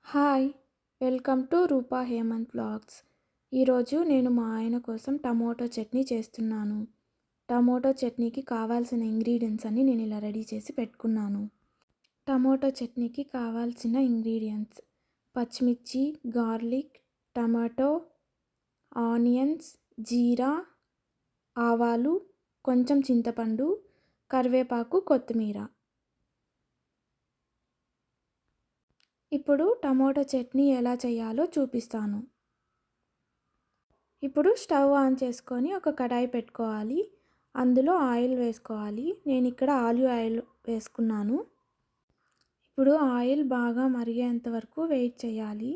Hi! Welcome to Rupa Hemanth vlogs. ఈరోజు నేను మా ఆయన కోసం టమోటో చట్నీ చేస్తున్నాను. టమోటో చట్నీకి కావాల్సిన ఇంగ్రీడియంట్స్ అన్నీ నేను ఇలా రెడీ చేసి పెట్టుకున్నాను. టమోటో చట్నీకి కావాల్సిన ఇంగ్రీడియంట్స్: పచ్చిమిర్చి, గార్లిక్, టమాటో, ఆనియన్స్, జీరా, ఆవాలు, కొంచెం చింతపండు, కరివేపాకు, కొత్తిమీర. ఇప్పుడు టమోటో చట్నీ ఎలా చేయాలో చూపిస్తాను. ఇప్పుడు స్టవ్ ఆన్ చేసుకొని ఒక కడాయి పెట్టుకోవాలి. అందులో ఆయిల్ వేసుకోవాలి. నేను ఇక్కడ ఆలివ్ ఆయిల్ వేసుకున్నాను. ఇప్పుడు ఆయిల్ బాగా మరిగేంత వరకు వెయిట్ చేయాలి.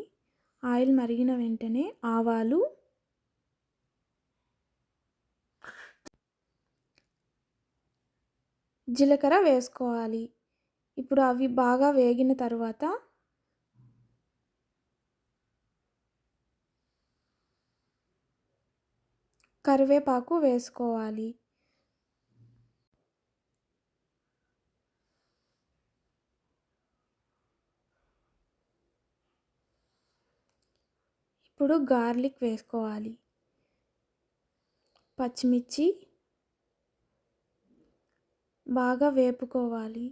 ఆయిల్ మరిగిన వెంటనే ఆవాలు, జీలకర్ర వేసుకోవాలి. ఇప్పుడు అవి బాగా వేగిన తర్వాత కరివేపాకు వేసుకోవాలి. ఇప్పుడు గార్లిక్ వేసుకోవాలి. పచ్చిమిర్చి బాగా వేపుకోవాలి.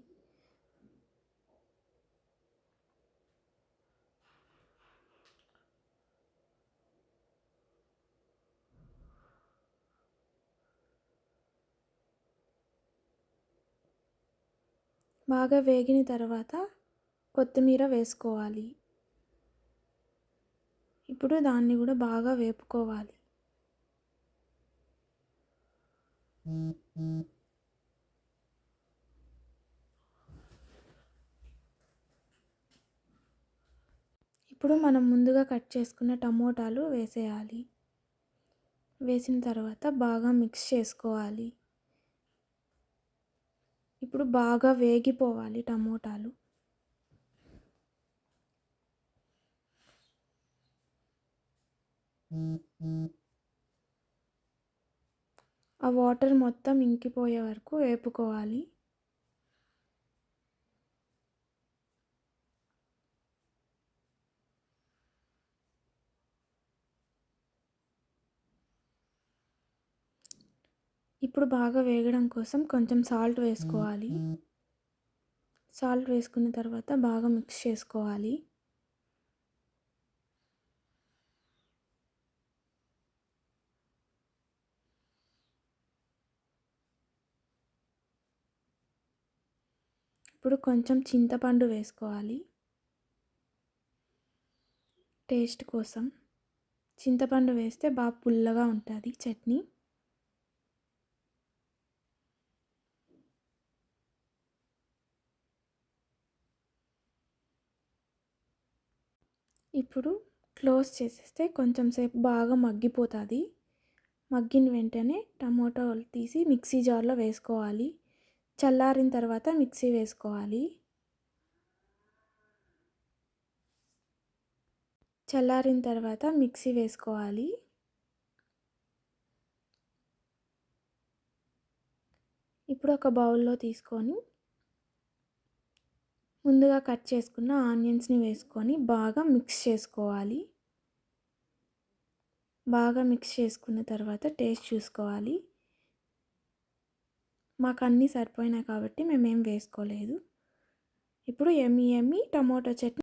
బాగా వేగిన తర్వాత కొత్తిమీర వేసుకోవాలి. ఇప్పుడు దాన్ని కూడా బాగా వేపుకోవాలి. ఇప్పుడు మనం ముందుగా కట్ చేసుకున్న టమోటాలు వేసేయాలి. వేసిన తర్వాత బాగా మిక్స్ చేసుకోవాలి. ఇప్పుడు బాగా వేగిపోవాలి టమోటాలు. ఆ వాటర్ మొత్తం ఇంకిపోయే వరకు వేపుకోవాలి. ఇప్పుడు బాగా వేగడం కోసం కొంచెం సాల్ట్ వేసుకోవాలి. సాల్ట్ వేసుకున్న తర్వాత బాగా మిక్స్ చేసుకోవాలి. ఇప్పుడు కొంచెం చింతపండు వేసుకోవాలి టేస్ట్ కోసం. చింతపండు వేస్తే బాగా పుల్లగా ఉంటుంది చట్నీ. ఇప్పుడు క్లోజ్ చేసేస్తే కొంచెం సేపు బాగా మగ్గిపోతుంది. మగ్గిన వెంటనే టమోటాలు తీసి మిక్సీ జార్లో వేసుకోవాలి. చల్లారిన తర్వాత మిక్సీ వేసుకోవాలి. చల్లారిన తర్వాత మిక్సీ వేసుకోవాలి. ఇప్పుడు ఒక బౌల్లో తీసుకొని ముందుగా కట్ చేసుకున్న ఆనియన్స్ని వేసుకొని బాగా మిక్స్ చేసుకోవాలి. బాగా మిక్స్ చేసుకున్న తర్వాత టేస్ట్ చూసుకోవాలి. మాకు అన్నీ సరిపోయినాయి కాబట్టి మేమేం వేసుకోలేదు. ఇప్పుడు యమ్మీ యమ్మీ టమోటో చట్నీ